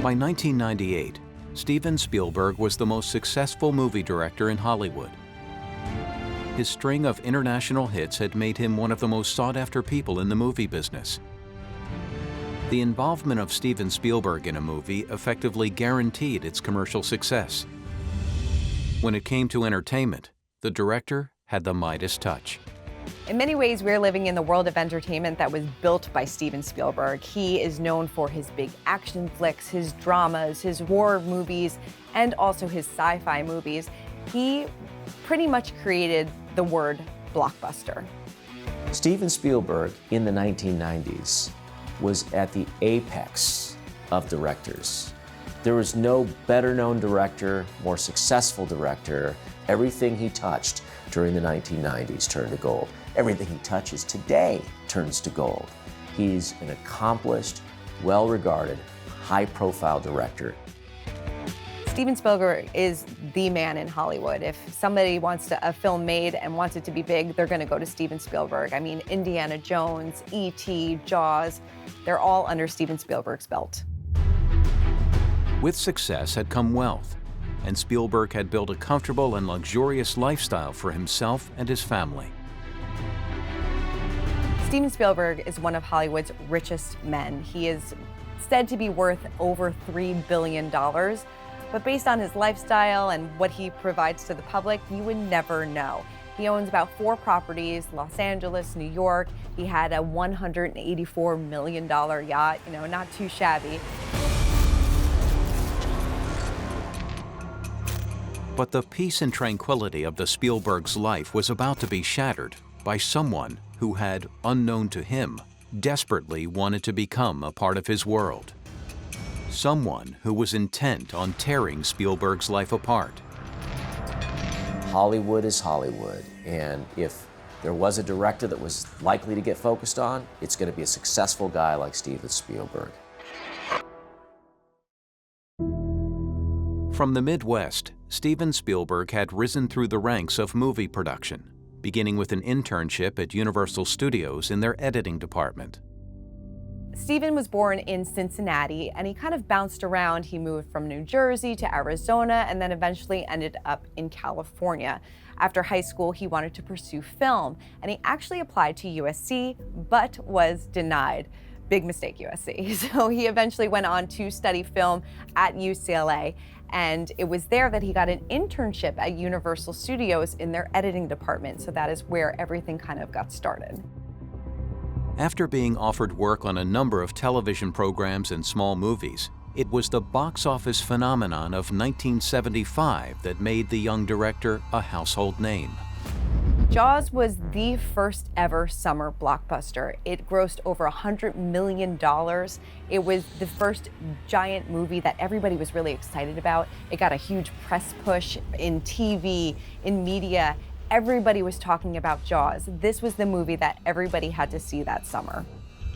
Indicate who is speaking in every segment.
Speaker 1: By 1998, Steven Spielberg was the most successful movie director in Hollywood. His string of international hits had made him one of the most sought-after people in the movie business. The involvement of Steven Spielberg in a movie effectively guaranteed its commercial success. When it came to entertainment, the director had the Midas touch.
Speaker 2: In many ways, we're living in the world of entertainment that was built by Steven Spielberg. He is known for his big action flicks, his dramas, his war movies, and also his sci-fi movies. He pretty much created the word blockbuster.
Speaker 3: Steven Spielberg in the 1990s was at the apex of directors. There was no better known director, more successful director. Everything he touched during the 1990s turned to gold. Everything he touches today turns to gold. He's an accomplished, well-regarded, high-profile director.
Speaker 2: Steven Spielberg is the man in Hollywood. If somebody wants a film made and wants it to be big, they're gonna go to Steven Spielberg. I mean, Indiana Jones, E.T., Jaws, they're all under Steven Spielberg's belt.
Speaker 1: With success had come wealth, and Spielberg had built a comfortable and luxurious lifestyle for himself and his family.
Speaker 2: Steven Spielberg is one of Hollywood's richest men. He is said to be worth over $3 billion, but based on his lifestyle and what he provides to the public, you would never know. He owns about 4 properties, Los Angeles, New York. He had a $184 million yacht, not too shabby.
Speaker 1: But the peace and tranquility of the Spielberg's life was about to be shattered by someone who had, unknown to him, desperately wanted to become a part of his world. Someone who was intent on tearing Spielberg's life apart.
Speaker 3: Hollywood is Hollywood, and if there was a director that was likely to get focused on, it's going to be a successful guy like Steven Spielberg.
Speaker 1: From the Midwest, Steven Spielberg had risen through the ranks of movie production, beginning with an internship at Universal Studios in their editing department.
Speaker 2: Steven was born in Cincinnati, and he kind of bounced around. He moved from New Jersey to Arizona, and then eventually ended up in California. After high school, he wanted to pursue film, and he actually applied to USC, but was denied. Big mistake, USC. So he eventually went on to study film at UCLA, and it was there that he got an internship at Universal Studios in their editing department. So that is where everything kind of got started.
Speaker 1: After being offered work on a number of television programs and small movies, it was the box office phenomenon of 1975 that made the young director a household name.
Speaker 2: Jaws was the first ever summer blockbuster. It grossed over $100 million. It was the first giant movie that everybody was really excited about. It got a huge press push in TV, in media. Everybody was talking about Jaws. This was the movie that everybody had to see that summer.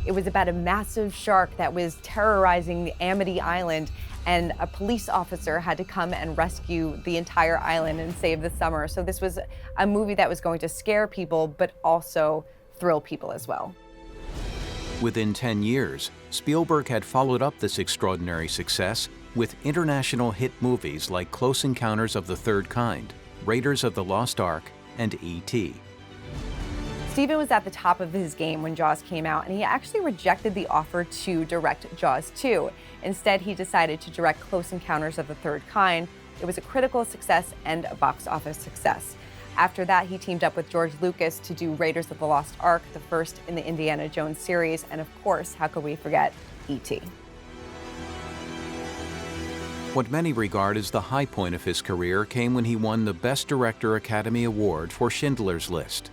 Speaker 2: It was about a massive shark that was terrorizing the Amity Island, and a police officer had to come and rescue the entire island and save the summer. So this was a movie that was going to scare people, but also thrill people as well.
Speaker 1: Within 10 years, Spielberg had followed up this extraordinary success with international hit movies like Close Encounters of the Third Kind, Raiders of the Lost Ark, and E.T.
Speaker 2: Steven was at the top of his game when Jaws came out, and he actually rejected the offer to direct Jaws 2. Instead, he decided to direct Close Encounters of the Third Kind. It was a critical success and a box office success. After that, he teamed up with George Lucas to do Raiders of the Lost Ark, the first in the Indiana Jones series, and of course, how could we forget E.T.?
Speaker 1: What many regard as the high point of his career came when he won the Best Director Academy Award for Schindler's List.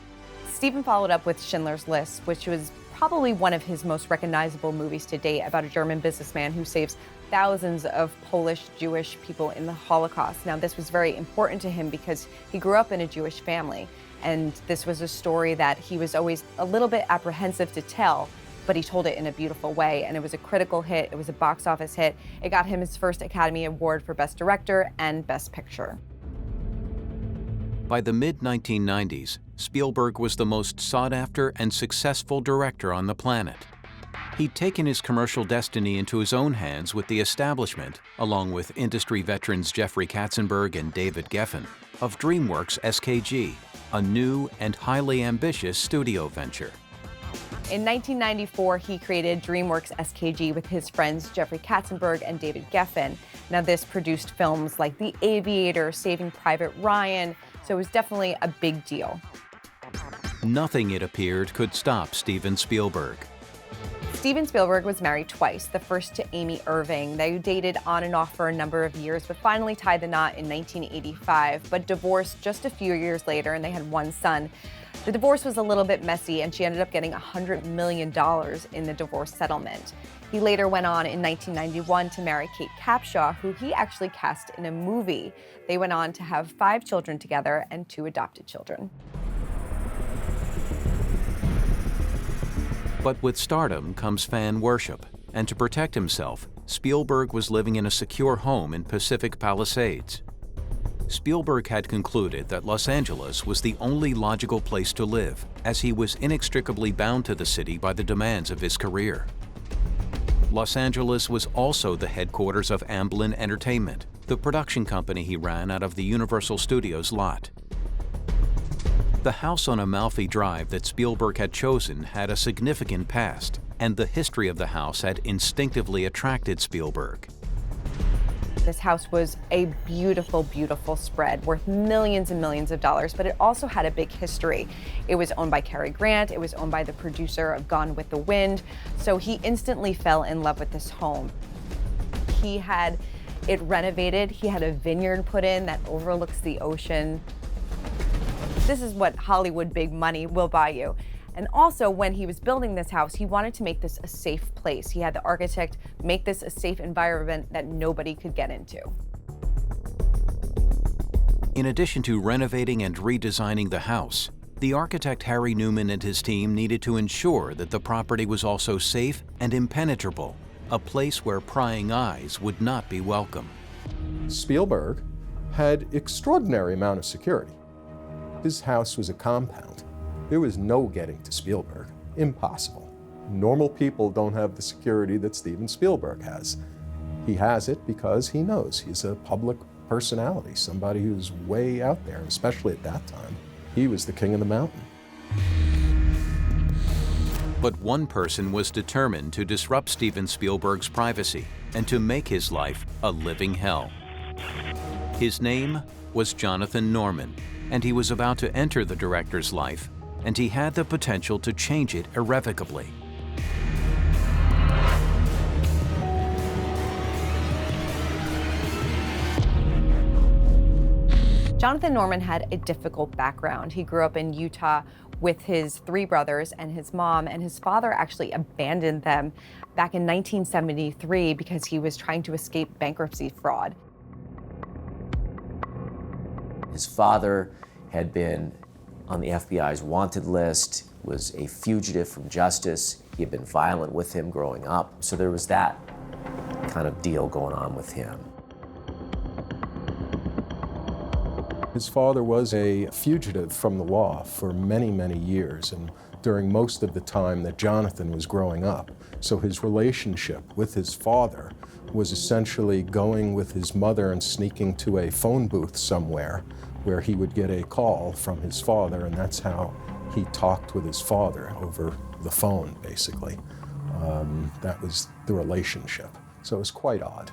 Speaker 2: Steven followed up with Schindler's List, which was probably one of his most recognizable movies to date, about a German businessman who saves thousands of Polish Jewish people in the Holocaust. Now, this was very important to him because he grew up in a Jewish family, and this was a story that he was always a little bit apprehensive to tell, but he told it in a beautiful way, and it was a critical hit. It was a box office hit. It got him his first Academy Award for Best Director and Best Picture.
Speaker 1: By the mid-1990s, Spielberg was the most sought-after and successful director on the planet. He'd taken his commercial destiny into his own hands with the establishment, along with industry veterans Jeffrey Katzenberg and David Geffen, of DreamWorks SKG, a new and highly ambitious studio venture.
Speaker 2: In 1994, he created DreamWorks SKG with his friends Jeffrey Katzenberg and David Geffen. Now, this produced films like The Aviator, Saving Private Ryan, so it was definitely a big deal.
Speaker 1: Nothing, it appeared, could stop Steven Spielberg.
Speaker 2: Steven Spielberg was married twice, the first to Amy Irving. They dated on and off for a number of years, but finally tied the knot in 1985, but divorced just a few years later, and they had one son. The divorce was a little bit messy, and she ended up getting $100 million in the divorce settlement. He later went on in 1991 to marry Kate Capshaw, who he actually cast in a movie. They went on to have 5 children together and 2 adopted children.
Speaker 1: But with stardom comes fan worship, and to protect himself, Spielberg was living in a secure home in Pacific Palisades. Spielberg had concluded that Los Angeles was the only logical place to live, as he was inextricably bound to the city by the demands of his career. Los Angeles was also the headquarters of Amblin Entertainment, the production company he ran out of the Universal Studios lot. The house on Amalfi Drive that Spielberg had chosen had a significant past, and the history of the house had instinctively attracted Spielberg.
Speaker 2: This house was a beautiful, beautiful spread worth millions and millions of dollars, but it also had a big history. It was owned by Cary Grant. It was owned by the producer of Gone with the Wind. So he instantly fell in love with this home. He had it renovated. He had a vineyard put in that overlooks the ocean. This is what Hollywood big money will buy you. And also, when he was building this house, he wanted to make this a safe place. He had the architect make this a safe environment that nobody could get into.
Speaker 1: In addition to renovating and redesigning the house, the architect Harry Newman and his team needed to ensure that the property was also safe and impenetrable, a place where prying eyes would not be welcome.
Speaker 4: Spielberg had extraordinary amount of security. His house was a compound. There was no getting to Spielberg. Impossible. Normal people don't have the security that Steven Spielberg has. He has it because he knows he's a public personality, somebody who's way out there, especially at that time. He was the king of the mountain.
Speaker 1: But one person was determined to disrupt Steven Spielberg's privacy and to make his life a living hell. His name was Jonathan Norman, and he was about to enter the director's life, and he had the potential to change it irrevocably.
Speaker 2: Jonathan Norman had a difficult background. He grew up in Utah with his 3 brothers and his mom, and his father actually abandoned them back in 1973 because he was trying to escape bankruptcy fraud.
Speaker 3: His father had been on the FBI's wanted list, was a fugitive from justice. He had been violent with him growing up, so there was that kind of deal going on with him.
Speaker 4: His father was a fugitive from the law for many, many years, and during most of the time that Jonathan was growing up. So his relationship with his father was essentially going with his mother and sneaking to a phone booth somewhere where he would get a call from his father, and that's how he talked with his father over the phone, basically. That was the relationship. So it was quite odd.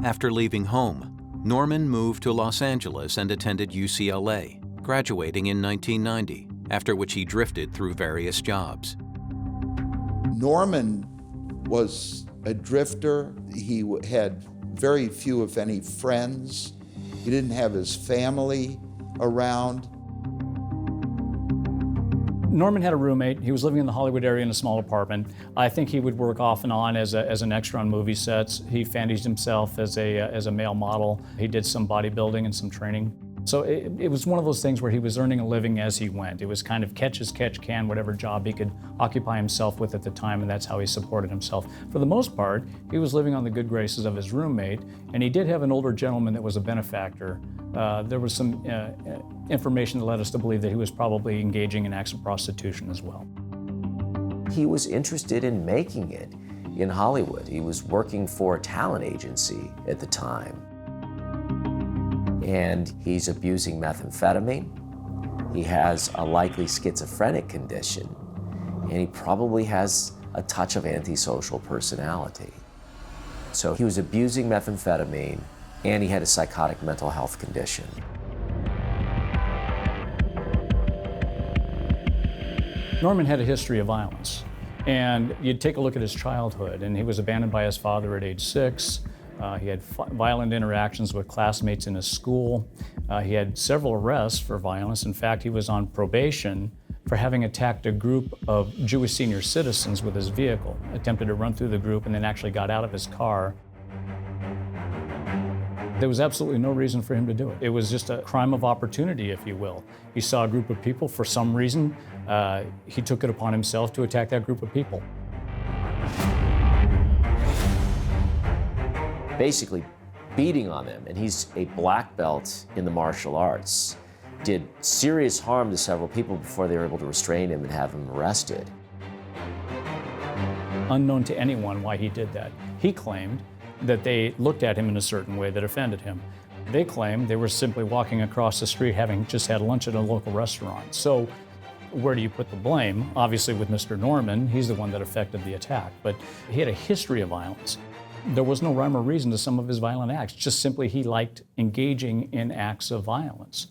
Speaker 1: After leaving home, Norman moved to Los Angeles and attended UCLA, graduating in 1990, after which he drifted through various jobs.
Speaker 5: Norman was a drifter. He had very few, if any, friends. He didn't have his family around.
Speaker 6: Norman had a roommate. He was living in the Hollywood area in a small apartment. I think he would work off and on as an extra on movie sets. He fancied himself as a male model. He did some bodybuilding and some training. So it was one of those things where he was earning a living as he went. It was kind of catch as catch can, whatever job he could occupy himself with at the time, and that's how he supported himself. For the most part, he was living on the good graces of his roommate, and he did have an older gentleman that was a benefactor. There was some information that led us to believe that he was probably engaging in acts of prostitution as well.
Speaker 3: He was interested in making it in Hollywood. He was working for a talent agency at the time. And he's abusing methamphetamine. He has a likely schizophrenic condition, and he probably has a touch of antisocial personality. So he was abusing methamphetamine, and he had a psychotic mental health condition.
Speaker 6: Norman had a history of violence, and you'd take a look at his childhood, and he was abandoned by his father at age 6. He had violent interactions with classmates in his school. He had several arrests for violence. In fact, he was on probation for having attacked a group of Jewish senior citizens with his vehicle, attempted to run through the group, and then actually got out of his car. There was absolutely no reason for him to do it. It was just a crime of opportunity, if you will. He saw a group of people, for some reason, he took it upon himself to attack that group of people.
Speaker 3: Basically beating on them, and he's a black belt in the martial arts. Did serious harm to several people before they were able to restrain him and have him arrested.
Speaker 6: Unknown to anyone why he did that. He claimed that they looked at him in a certain way that offended him. They claimed they were simply walking across the street having just had lunch at a local restaurant. So where do you put the blame? Obviously with Mr. Norman, he's the one that affected the attack, but he had a history of violence. There was no rhyme or reason to some of his violent acts, just simply he liked engaging in acts of violence.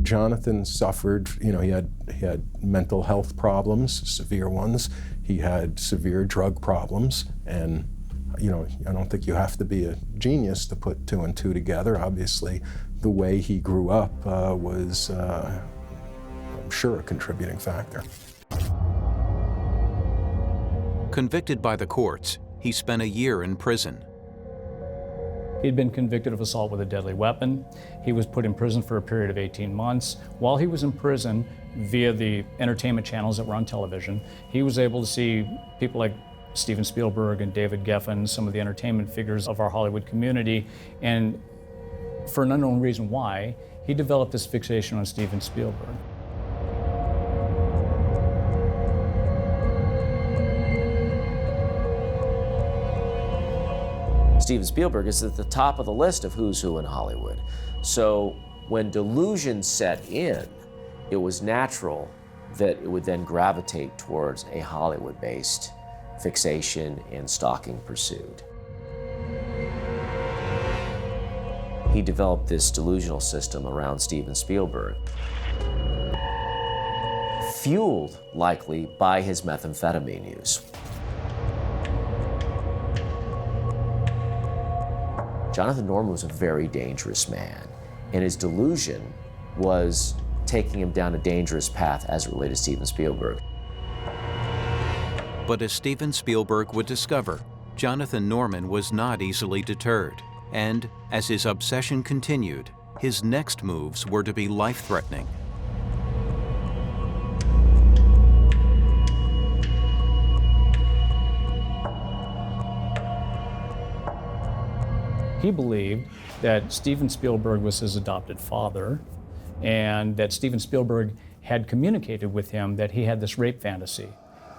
Speaker 4: Jonathan suffered, he had mental health problems, severe ones. He had severe drug problems, and I don't think you have to be a genius to put 2 and 2 together. Obviously, the way he grew up was, I'm sure, a contributing factor.
Speaker 1: Convicted by the courts, he spent a year in prison.
Speaker 6: He'd been convicted of assault with a deadly weapon. He was put in prison for a period of 18 months. While he was in prison, via the entertainment channels that were on television, he was able to see people like Steven Spielberg and David Geffen, some of the entertainment figures of our Hollywood community, and for an unknown reason why, he developed this fixation on Steven Spielberg.
Speaker 3: Steven Spielberg is at the top of the list of who's who in Hollywood. So when delusion set in, it was natural that it would then gravitate towards a Hollywood-based fixation and stalking pursuit. He developed this delusional system around Steven Spielberg, fueled likely by his methamphetamine use. Jonathan Norman was a very dangerous man, and his delusion was taking him down a dangerous path as it related to Steven Spielberg.
Speaker 1: But as Steven Spielberg would discover, Jonathan Norman was not easily deterred. And as his obsession continued, his next moves were to be life-threatening.
Speaker 6: He believed that Steven Spielberg was his adopted father, and that Steven Spielberg had communicated with him that he had this rape fantasy,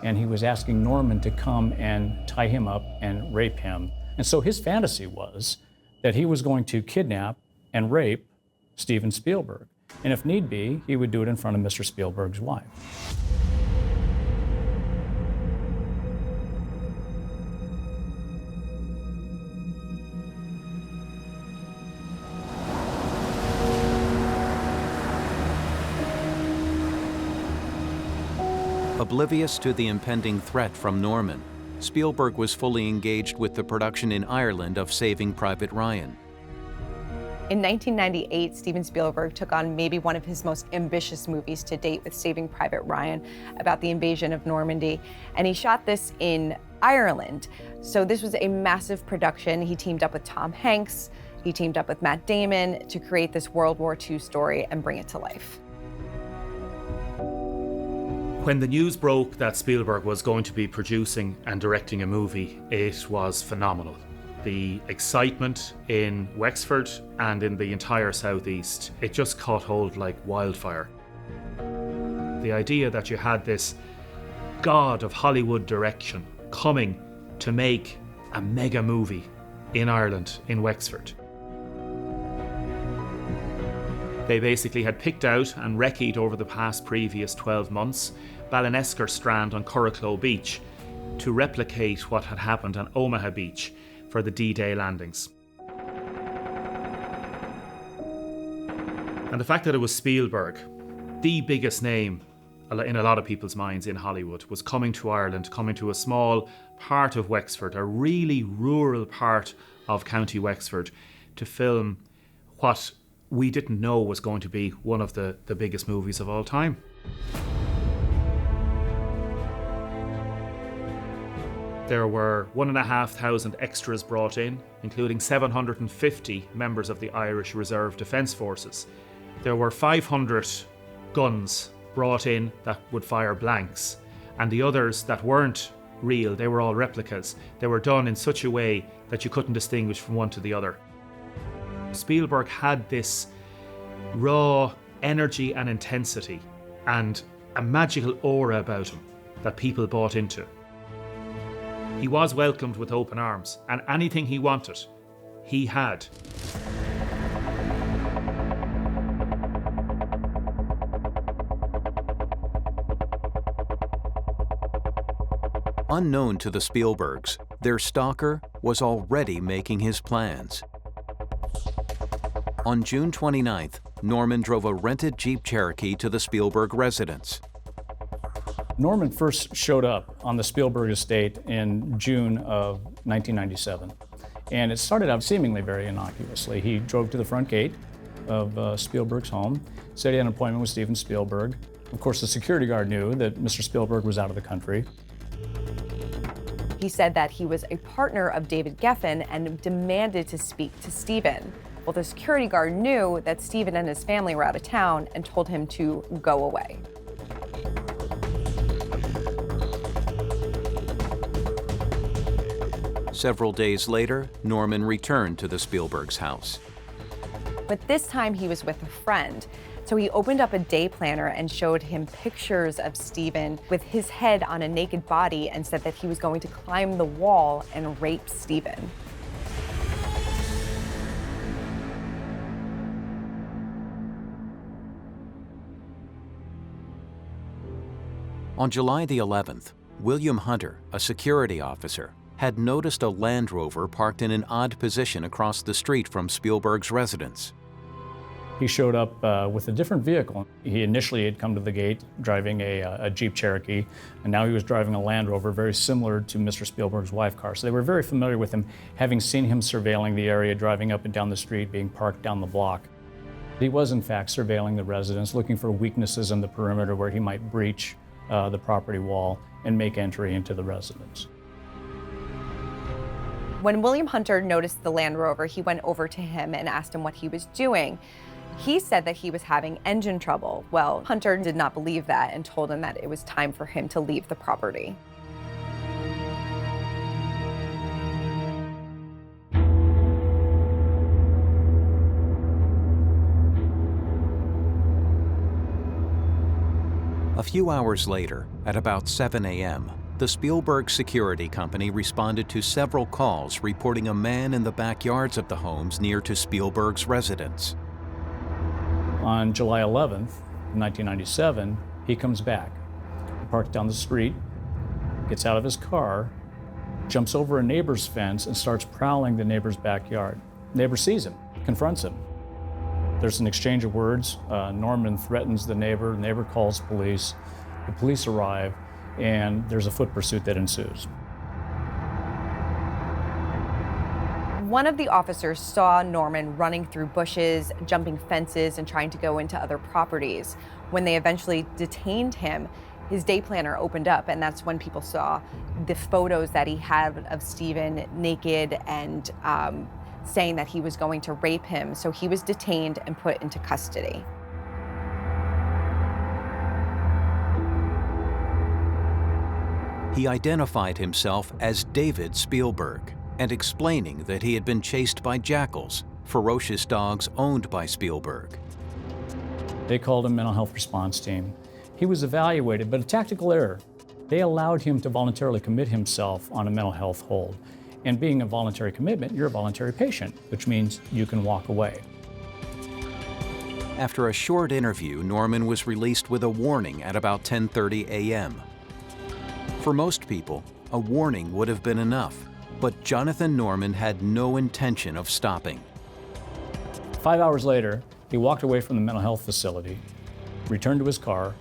Speaker 6: and he was asking Norman to come and tie him up and rape him. And so his fantasy was that he was going to kidnap and rape Steven Spielberg, and if need be, he would do it in front of Mr. Spielberg's wife.
Speaker 1: Oblivious to the impending threat from Norman, Spielberg was fully engaged with the production in Ireland of Saving Private Ryan.
Speaker 2: In 1998, Steven Spielberg took on maybe one of his most ambitious movies to date with Saving Private Ryan, about the invasion of Normandy, and he shot this in Ireland. So this was a massive production. He teamed up with Tom Hanks, he teamed up with Matt Damon to create this World War II story and bring it to life.
Speaker 7: When the news broke that Spielberg was going to be producing and directing a movie, it was phenomenal. The excitement in Wexford and in the entire southeast, it just caught hold like wildfire. The idea that you had this god of Hollywood direction coming to make a mega movie in Ireland, in Wexford. They basically had picked out and recce'd over the past previous 12 months Ballinesker Strand on Curracloe Beach to replicate what had happened on Omaha Beach for the D-Day landings. And the fact that it was Spielberg, the biggest name in a lot of people's minds in Hollywood, was coming to Ireland, coming to a small part of Wexford, a really rural part of County Wexford, to film what we didn't know was going to be one of the biggest movies of all time. There were 1,500 extras brought in, including 750 members of the Irish Reserve Defence Forces. There were 500 guns brought in that would fire blanks, and the others that weren't real, they were all replicas. They were done in such a way that you couldn't distinguish from one to the other. Spielberg had this raw energy and intensity and a magical aura about him that people bought into. He was welcomed with open arms, and anything he wanted, he had.
Speaker 1: Unknown to the Spielbergs, their stalker was already making his plans. On June 29th, Norman drove a rented Jeep Cherokee to the Spielberg residence.
Speaker 6: Norman first showed up on the Spielberg estate in June of 1997. And it started out seemingly very innocuously. He drove to the front gate of Spielberg's home, said he had an appointment with Steven Spielberg. Of course, the security guard knew that Mr. Spielberg was out of the country.
Speaker 2: He said that he was a partner of David Geffen and demanded to speak to Steven. Well, the security guard knew that Steven and his family were out of town and told him to go away.
Speaker 1: Several days later, Norman returned to the Spielbergs' house.
Speaker 2: But this time he was with a friend. So he opened up a day planner and showed him pictures of Steven with his head on a naked body and said that he was going to climb the wall and rape Steven.
Speaker 1: On July the 11th, William Hunter, a security officer, had noticed a Land Rover parked in an odd position across the street from Spielberg's residence.
Speaker 6: He showed up with a different vehicle. He initially had come to the gate driving a Jeep Cherokee, and now he was driving a Land Rover very similar to Mr. Spielberg's wife car. So they were very familiar with him, having seen him surveilling the area, driving up and down the street, being parked down the block. He was in fact surveilling the residence, looking for weaknesses in the perimeter where he might breach the property wall and make entry into the residence.
Speaker 2: When William Hunter noticed the Land Rover, he went over to him and asked him what he was doing. He said that he was having engine trouble. Well, Hunter did not believe that and told him that it was time for him to leave the property.
Speaker 1: A few hours later, at about 7 a.m., the Spielberg Security Company responded to several calls reporting a man in the backyards of the homes near to Spielberg's residence.
Speaker 6: On July 11th, 1997, he comes back. He parks down the street, gets out of his car, jumps over a neighbor's fence and starts prowling the neighbor's backyard. Neighbor sees him, confronts him. There's an exchange of words. Norman threatens the neighbor calls police, the police arrive, and there's a foot pursuit that ensues.
Speaker 2: One of the officers saw Norman running through bushes, jumping fences, and trying to go into other properties. When they eventually detained him, his day planner opened up, and that's when people saw the photos that he had of Steven naked and saying that he was going to rape him. So he was detained and put into custody.
Speaker 1: He identified himself as David Spielberg, and explaining that he had been chased by jackals, ferocious dogs owned by Spielberg.
Speaker 6: They called a mental health response team. He was evaluated, but a tactical error. They allowed him to voluntarily commit himself on a mental health hold. And being a voluntary commitment, you're a voluntary patient, which means you can walk away.
Speaker 1: After a short interview, Norman was released with a warning at about 10:30 a.m. For most people, a warning would have been enough, but Jonathan Norman had no intention of stopping.
Speaker 6: 5 hours later, he walked away from the mental health facility, returned to his car,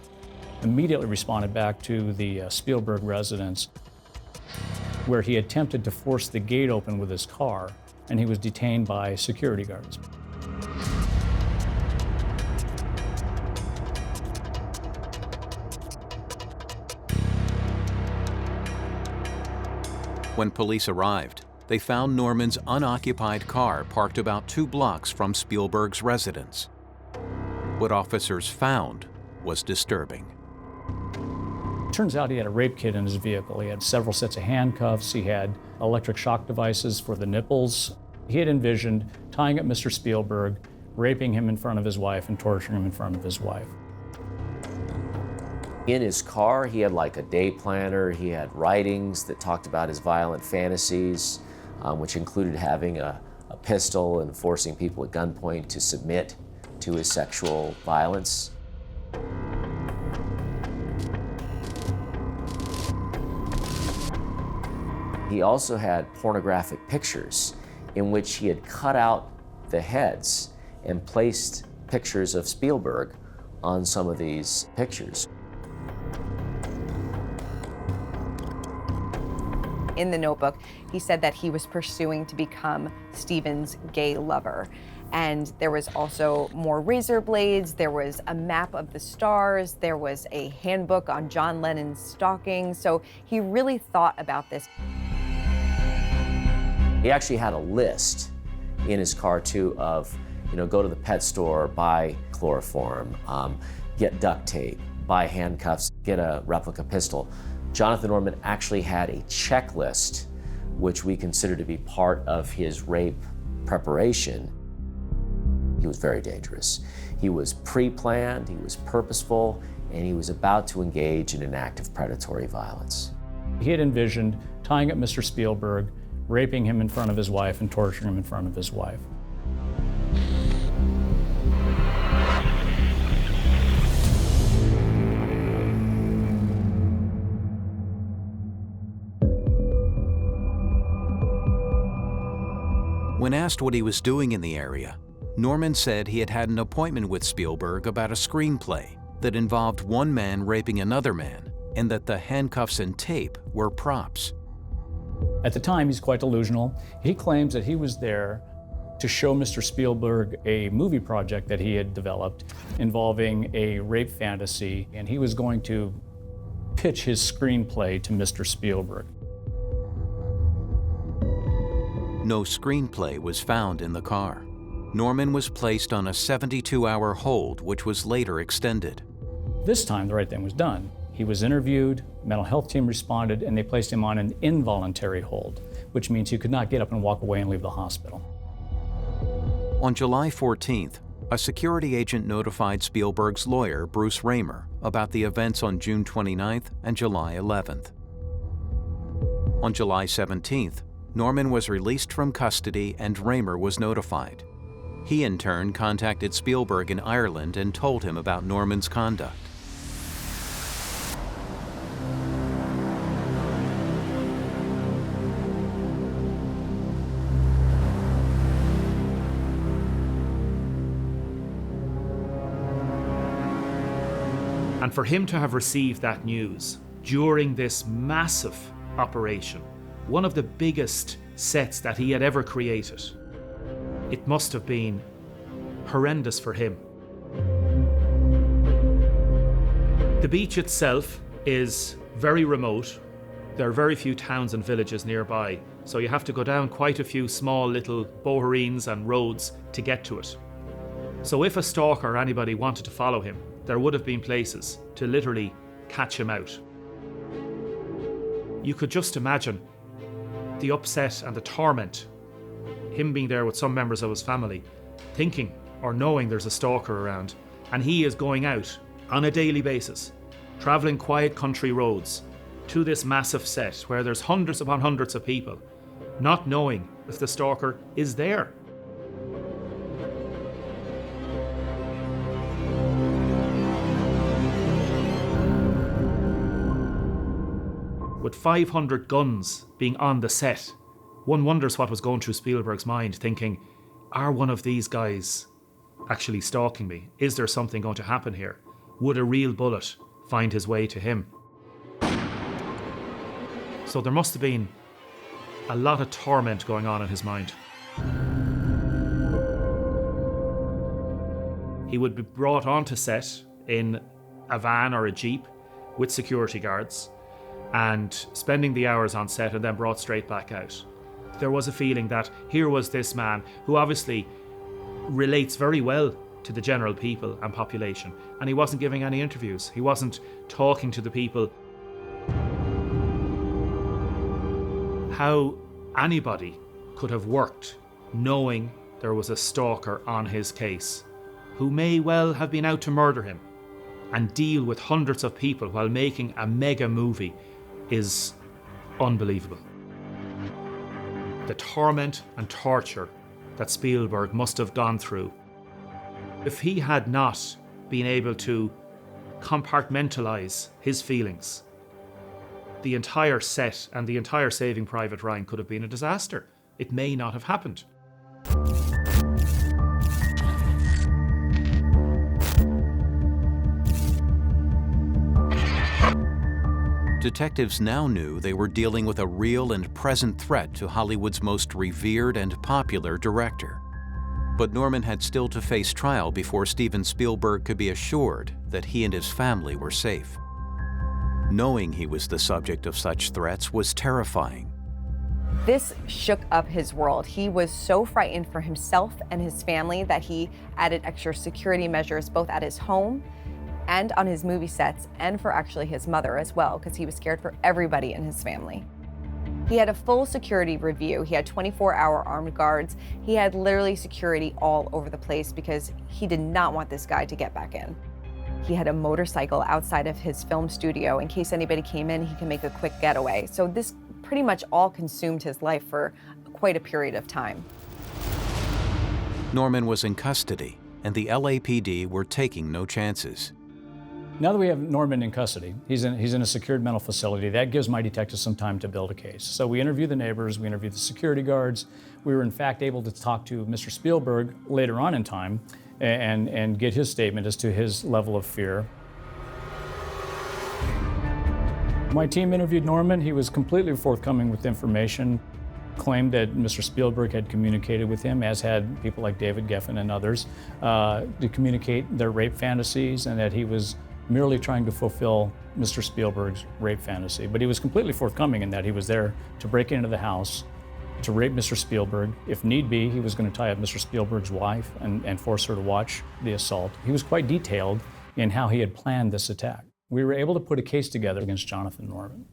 Speaker 6: immediately responded back to the Spielberg residence, where he attempted to force the gate open with his car, and he was detained by security guards.
Speaker 1: When police arrived, they found Norman's unoccupied car parked about 2 blocks from Spielberg's residence. What officers found was disturbing.
Speaker 6: Turns out he had a rape kit in his vehicle. He had several sets of handcuffs. He had electric shock devices for the nipples. He had envisioned tying up Mr. Spielberg, raping him in front of his wife, and torturing him in front of his wife.
Speaker 3: In his car, he had like a day planner. He had writings that talked about his violent fantasies, which included having a pistol and forcing people at gunpoint to submit to his sexual violence. He also had pornographic pictures in which he had cut out the heads and placed pictures of Spielberg on some of these pictures.
Speaker 2: In the notebook, he said that he was pursuing to become Stephen's gay lover. And there was also more razor blades, there was a map of the stars, there was a handbook on John Lennon's stalking. So he really thought about this.
Speaker 3: He actually had a list in his car too of, go to the pet store, buy chloroform, get duct tape, buy handcuffs, get a replica pistol. Jonathan Norman actually had a checklist, which we consider to be part of his rape preparation. He was very dangerous. He was pre-planned, he was purposeful, and he was about to engage in an act of predatory violence.
Speaker 6: He had envisioned tying up Mr. Spielberg, raping him in front of his wife, and torturing him in front of his wife.
Speaker 1: When asked what he was doing in the area, Norman said he had had an appointment with Spielberg about a screenplay that involved one man raping another man, and that the handcuffs and tape were props.
Speaker 6: At the time, he's quite delusional. He claims that he was there to show Mr. Spielberg a movie project that he had developed involving a rape fantasy, and he was going to pitch his screenplay to Mr. Spielberg.
Speaker 1: No screenplay was found in the car. Norman was placed on a 72-hour hold, which was later extended.
Speaker 6: This time, the right thing was done. He was interviewed, mental health team responded, and they placed him on an involuntary hold, which means he could not get up and walk away and leave the hospital.
Speaker 1: On July 14th, a security agent notified Spielberg's lawyer, Bruce Raymer, about the events on June 29th and July 11th. On July 17th, Norman was released from custody and Raymer was notified. He in turn contacted Spielberg in Ireland and told him about Norman's conduct.
Speaker 7: And for him to have received that news during this massive operation, one of the biggest sets that he had ever created, it must have been horrendous for him. The beach itself is very remote. There are very few towns and villages nearby, so you have to go down quite a few small little boherines and roads to get to it. So if a stalker or anybody wanted to follow him, there would have been places to literally catch him out. You could just imagine the upset and the torment, him being there with some members of his family, thinking or knowing there's a stalker around, and he is going out on a daily basis travelling quiet country roads to this massive set where there's hundreds upon hundreds of people, not knowing if the stalker is there. With 500 guns being on the set, one wonders what was going through Spielberg's mind, thinking, are one of these guys actually stalking me? Is there something going to happen here? Would a real bullet find his way to him? So there must have been a lot of torment going on in his mind. He would be brought onto set in a van or a jeep with security guards and spending the hours on set and then brought straight back out. There was a feeling that here was this man who obviously relates very well to the general people and population, and he wasn't giving any interviews. He wasn't talking to the people. How anybody could have worked knowing there was a stalker on his case who may well have been out to murder him and deal with hundreds of people while making a mega movie is unbelievable. The torment and torture that Spielberg must have gone through. If he had not been able to compartmentalize his feelings, the entire set and the entire Saving Private Ryan could have been a disaster. It may not have happened.
Speaker 1: Detectives now knew they were dealing with a real and present threat to Hollywood's most revered and popular director. But Norman had still to face trial before Steven Spielberg could be assured that he and his family were safe. Knowing he was the subject of such threats was terrifying.
Speaker 2: This shook up his world. He was so frightened for himself and his family that he added extra security measures both at his home and on his movie sets, and for actually his mother as well, because he was scared for everybody in his family. He had a full security review. He had 24-hour armed guards. He had literally security all over the place because he did not want this guy to get back in. He had a motorcycle outside of his film studio in case anybody came in, he could make a quick getaway. So this pretty much all consumed his life for quite a period of time.
Speaker 1: Norman was in custody, and the LAPD were taking no chances.
Speaker 6: Now that we have Norman in custody, he's in a secured mental facility. That gives my detectives some time to build a case. So we interview the neighbors, we interview the security guards. We were in fact able to talk to Mr. Spielberg later on in time and get his statement as to his level of fear. My team interviewed Norman. He was completely forthcoming with information, claimed that Mr. Spielberg had communicated with him, as had people like David Geffen and others, to communicate their rape fantasies, and that he was merely trying to fulfill Mr. Spielberg's rape fantasy. But he was completely forthcoming in that he was there to break into the house, to rape Mr. Spielberg. If need be, he was going to tie up Mr. Spielberg's wife and force her to watch the assault. He was quite detailed in how he had planned this attack. We were able to put a case together against Jonathan Norman.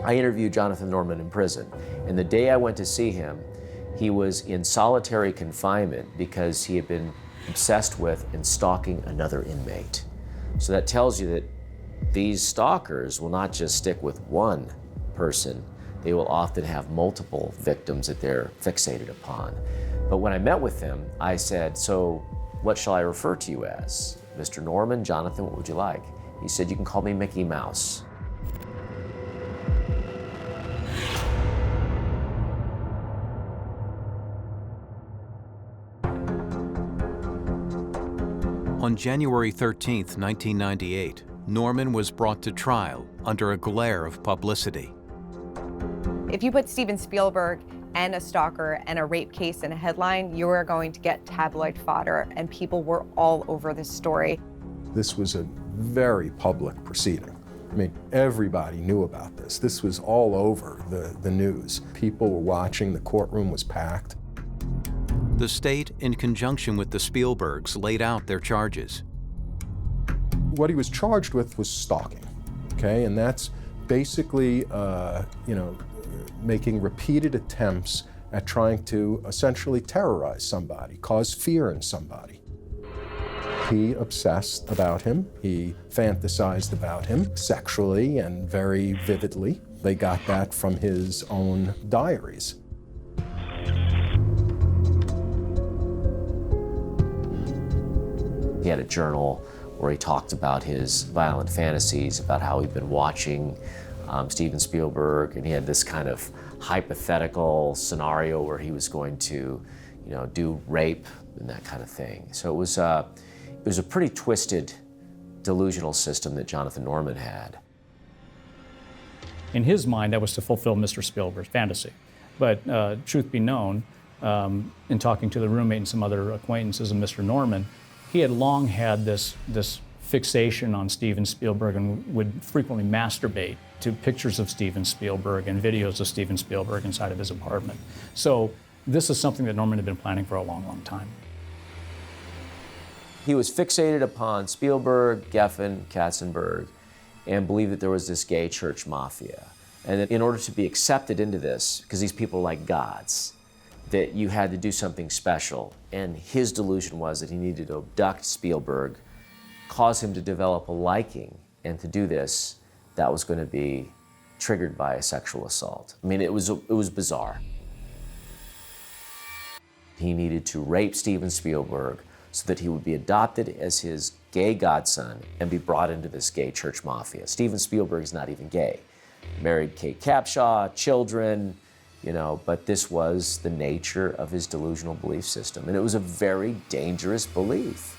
Speaker 3: I interviewed Jonathan Norman in prison, and the day I went to see him, he was in solitary confinement because he had been obsessed with and stalking another inmate. So that tells you that these stalkers will not just stick with one person, they will often have multiple victims that they're fixated upon. But when I met with him, I said, so what shall I refer to you as? Mr. Norman, Jonathan, what would you like? He said, you can call me Mickey Mouse.
Speaker 1: On January 13, 1998, Norman was brought to trial under a glare of publicity.
Speaker 2: If you put Steven Spielberg and a stalker and a rape case in a headline, you are going to get tabloid fodder, and people were all over this story.
Speaker 4: This was a very public proceeding. I mean, everybody knew about this. This was all over the news. People were watching, the courtroom was packed.
Speaker 1: The state, in conjunction with the Spielbergs, laid out their charges.
Speaker 4: What he was charged with was stalking, okay? And that's basically, making repeated attempts at trying to essentially terrorize somebody, cause fear in somebody. He obsessed about him. He fantasized about him sexually and very vividly. They got that from his own diaries.
Speaker 3: He had a journal where he talked about his violent fantasies, about how he'd been watching Steven Spielberg, and he had this kind of hypothetical scenario where he was going to, do rape and that kind of thing. So it was a pretty twisted, delusional system that Jonathan Norman had.
Speaker 6: In his mind, that was to fulfill Mr. Spielberg's fantasy. But truth be known, in talking to the roommate and some other acquaintances of Mr. Norman, he had long had this fixation on Steven Spielberg and would frequently masturbate to pictures of Steven Spielberg and videos of Steven Spielberg inside of his apartment. So this is something that Norman had been planning for a long, long time.
Speaker 3: He was fixated upon Spielberg, Geffen, Katzenberg, and believed that there was this gay church mafia. And that in order to be accepted into this, because these people are like gods, that you had to do something special. And his delusion was that he needed to abduct Spielberg, cause him to develop a liking, and to do this, that was going to be triggered by a sexual assault. I mean, it was bizarre. He needed to rape Steven Spielberg so that he would be adopted as his gay godson and be brought into this gay church mafia. Steven Spielberg is not even gay. Married Kate Capshaw, children, but this was the nature of his delusional belief system, and it was a very dangerous belief.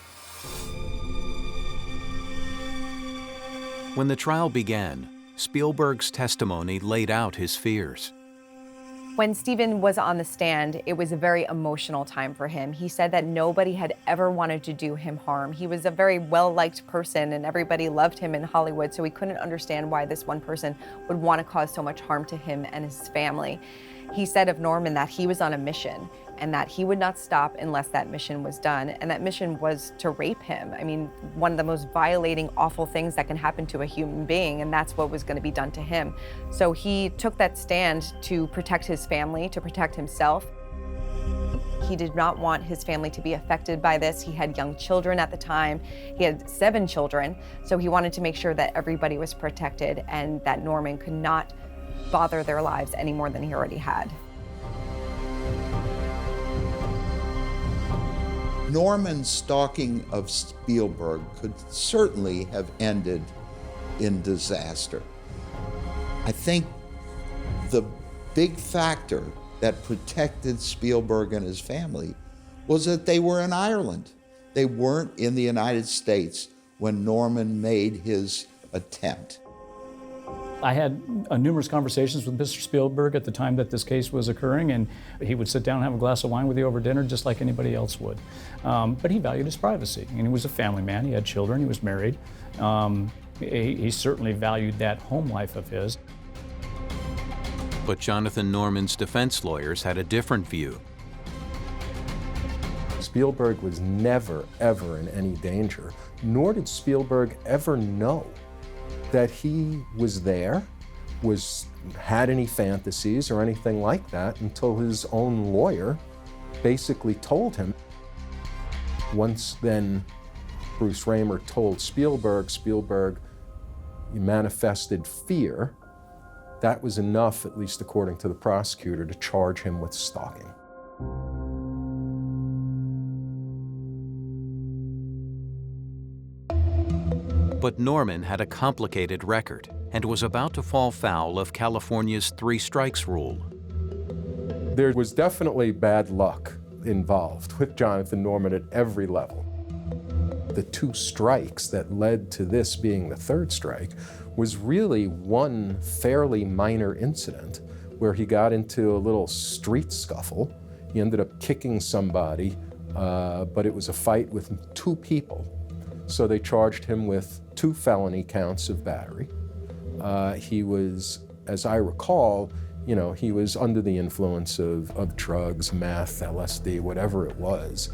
Speaker 1: When the trial began, Spielberg's testimony laid out his fears.
Speaker 2: When Steven was on the stand, it was a very emotional time for him. He said that nobody had ever wanted to do him harm. He was a very well-liked person and everybody loved him in Hollywood, so he couldn't understand why this one person would want to cause so much harm to him and his family. He said of Norman that he was on a mission and that he would not stop unless that mission was done, and that mission was to rape him. I mean, one of the most violating, awful things that can happen to a human being, and that's what was going to be done to him. So he took that stand to protect his family, to protect himself. He did not want his family to be affected by this. He had young children at the time. He had 7 children, so he wanted to make sure that everybody was protected and that Norman could not bother their lives any more than he already had.
Speaker 5: Norman's stalking of Spielberg could certainly have ended in disaster. I think the big factor that protected Spielberg and his family was that they were in Ireland. They weren't in the United States when Norman made his attempt.
Speaker 6: I had numerous conversations with Mr. Spielberg at the time that this case was occurring, and he would sit down and have a glass of wine with you over dinner just like anybody else would. But he valued his privacy, and he was a family man. He had children, he was married. He certainly valued that home life of his.
Speaker 1: But Jonathan Norman's defense lawyers had a different view.
Speaker 4: Spielberg was never, ever in any danger, nor did Spielberg ever know that he was there, had any fantasies or anything like that until his own lawyer basically told him. Once then Bruce Raymer told Spielberg manifested fear. That was enough, at least according to the prosecutor, to charge him with stalking.
Speaker 1: But Norman had a complicated record and was about to fall foul of California's 3 strikes rule.
Speaker 4: There was definitely bad luck involved with Jonathan Norman at every level. The 2 strikes that led to this being the 3rd strike was really one fairly minor incident where he got into a little street scuffle. He ended up kicking somebody, but it was a fight with 2 people. So they charged him with 2 felony counts of battery. He was, as I recall, he was under the influence of drugs, meth, LSD, whatever it was.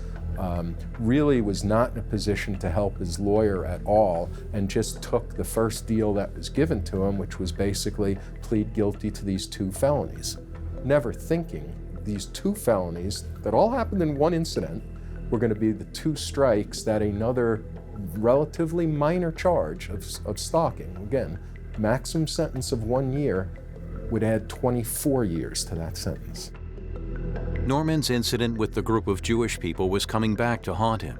Speaker 4: really was not in a position to help his lawyer at all, and just took the first deal that was given to him, which was basically plead guilty to these 2 felonies, never thinking these 2 felonies that all happened in one incident were going to be the 2 strikes that another relatively minor charge of stalking, again, maximum sentence of 1 year, would add 24 years to that sentence.
Speaker 1: Norman's incident with the group of Jewish people was coming back to haunt him.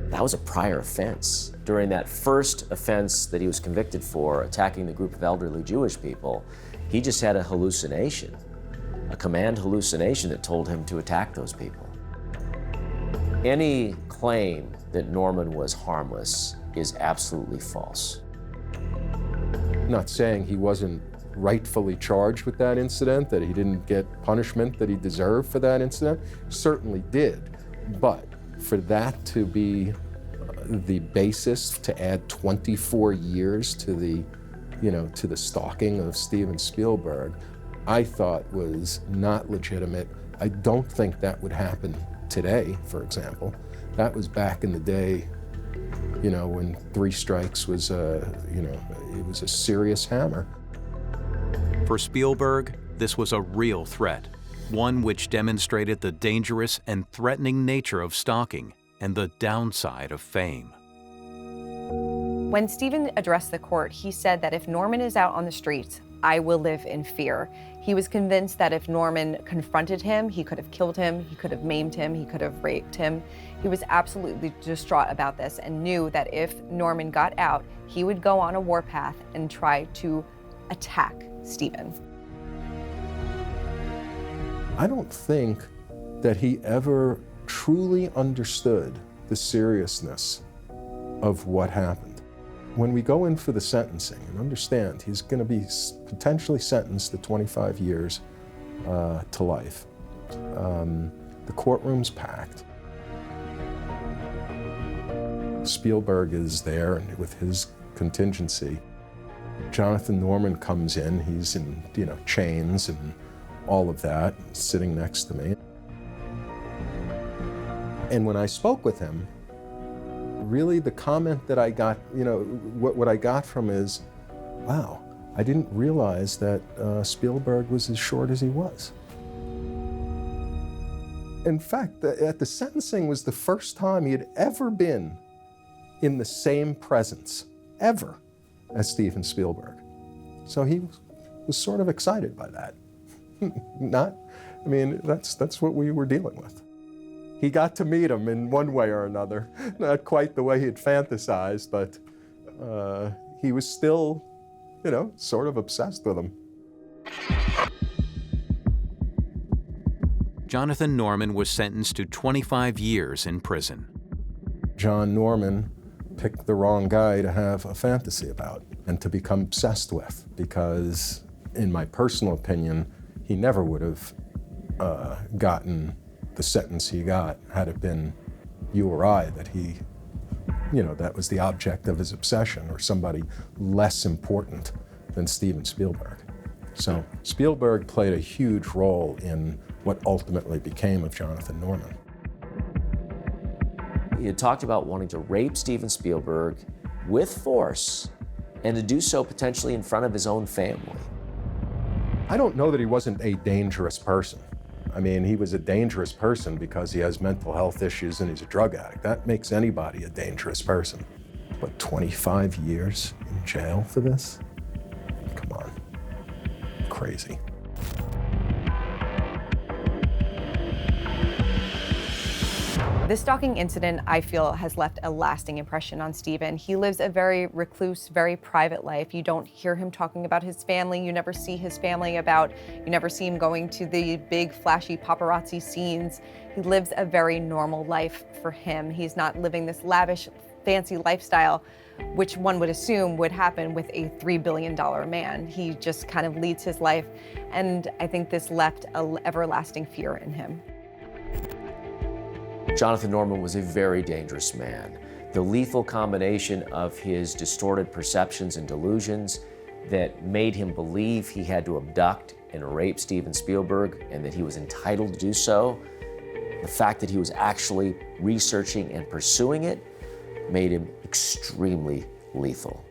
Speaker 3: That was a prior offense. During that first offense that he was convicted for, attacking the group of elderly Jewish people, he just had a hallucination, a command hallucination that told him to attack those people. Any claim that Norman was harmless is absolutely false.
Speaker 4: Not saying he wasn't rightfully charged with that incident, that he didn't get punishment that he deserved for that incident, certainly did. But for that to be the basis to add 24 years to the, to the stalking of Steven Spielberg, I thought was not legitimate. I don't think that would happen today, for example. That was back in the day, when 3 strikes was, it was a serious hammer.
Speaker 1: For Spielberg, this was a real threat, one which demonstrated the dangerous and threatening nature of stalking and the downside of fame.
Speaker 2: When Steven addressed the court, he said that if Norman is out on the streets, I will live in fear. He was convinced that if Norman confronted him, he could have killed him, he could have maimed him, he could have raped him. He was absolutely distraught about this and knew that if Norman got out, he would go on a warpath and try to attack Steven.
Speaker 4: I don't think that he ever truly understood the seriousness of what happened. When we go in for the sentencing, and understand he's going to be potentially sentenced to 25 years to life, the courtroom's packed. Spielberg is there with his contingency. Jonathan Norman comes in, he's in, chains and all of that, sitting next to me. And when I spoke with him, really the comment that I got, what I got from is, wow, I didn't realize that Spielberg was as short as he was. In fact, at the sentencing was the first time he had ever been in the same presence, ever, as Steven Spielberg. So he was sort of excited by that. That's what we were dealing with. He got to meet him in one way or another. Not quite the way he had fantasized, but he was still, sort of obsessed with him.
Speaker 1: Jonathan Norman was sentenced to 25 years in prison.
Speaker 4: John Norman picked the wrong guy to have a fantasy about and to become obsessed with, because in my personal opinion, he never would have gotten the sentence he got had it been you or I that he, that was the object of his obsession, or somebody less important than Steven Spielberg. So Spielberg played a huge role in what ultimately became of Jonathan Norman.
Speaker 3: He had talked about wanting to rape Steven Spielberg with force, and to do so potentially in front of his own family.
Speaker 4: I don't know that he wasn't a dangerous person. He was a dangerous person because he has mental health issues and he's a drug addict. That makes anybody a dangerous person. But 25 years in jail for this? Come on, crazy.
Speaker 2: This stalking incident, I feel, has left a lasting impression on Steven. He lives a very recluse, very private life. You don't hear him talking about his family. You never see his family you never see him going to the big, flashy paparazzi scenes. He lives a very normal life for him. He's not living this lavish, fancy lifestyle, which one would assume would happen with a $3 billion man. He just kind of leads his life, and I think this left an everlasting fear in him.
Speaker 3: Jonathan Norman was a very dangerous man. The lethal combination of his distorted perceptions and delusions that made him believe he had to abduct and rape Steven Spielberg and that he was entitled to do so The fact that he was actually researching and pursuing it made him extremely lethal.